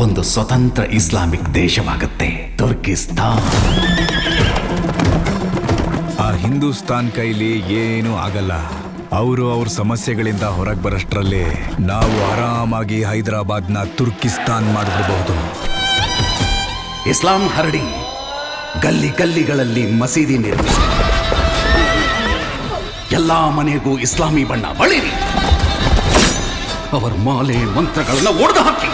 ಒಂದು ಸ್ವತಂತ್ರ ಇಸ್ಲಾಮಿಕ್ ದೇಶವಾಗುತ್ತೆ ತುರ್ಕಿಸ್ತಾನ್. ಆ ಹಿಂದೂಸ್ತಾನ್ ಕೈಲಿ ಏನೂ ಆಗಲ್ಲ. ಅವರು ಅವ್ರ ಸಮಸ್ಯೆಗಳಿಂದ ಹೊರಗೆ ಬರೋಷ್ಟರಲ್ಲಿ ನಾವು ಆರಾಮಾಗಿ ಹೈದರಾಬಾದ್ನ ತುರ್ಕಿಸ್ತಾನ್ ಮಾಡಿಬಿಡಬಹುದು. ಇಸ್ಲಾಂ ಹರಡಿ ಗಲ್ಲಿ ಗಲ್ಲಿಗಳಲ್ಲಿ ಮಸೀದಿ ನಿರ್ಮಿಸಿ ಎಲ್ಲಾ ಮನೆಗೂ ಇಸ್ಲಾಮಿ ಬಣ್ಣ ಬಳಿರಿ. ಅವರ ಮಾಲೆ ಮಂತ್ರಗಳನ್ನ ಒಡೆದು ಹಾಕಿ.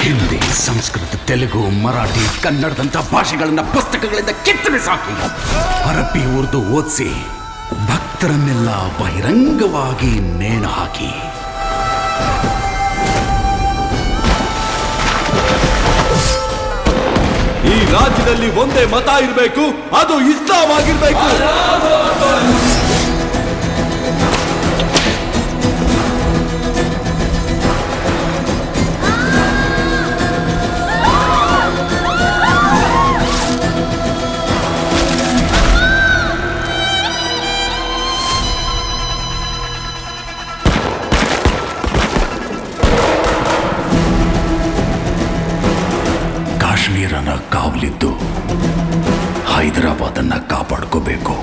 ಹಿಂದಿ, ಸಂಸ್ಕೃತ, ತೆಲುಗು, ಮರಾಠಿ, ಕನ್ನಡದಂತ ಭಾಷೆಗಳನ್ನ ಪುಸ್ತಕಗಳಿಂದ ಕಿತ್ತು ಬಿಸಾಕಿ ಅರಬ್ಬಿ ಉರ್ದು ಓದಿಸಿ ಭಕ್ತರನ್ನೆಲ್ಲ ಬಹಿರಂಗವಾಗಿ ನೇಣು ಹಾಕಿ. ಈ ರಾಜ್ಯದಲ್ಲಿ ಒಂದೇ ಮತ ಇರಬೇಕು, ಅದು ಇಸ್ಲಾಂ ಆಗಿರ್ಬೇಕು. ಕಾಶ್ಮೀರನ ಕಾವಲಿದ್ದು ಹೈದರಾಬಾದನ್ನ ಕಾಪಾಡ್ಕೋಬೇಕು.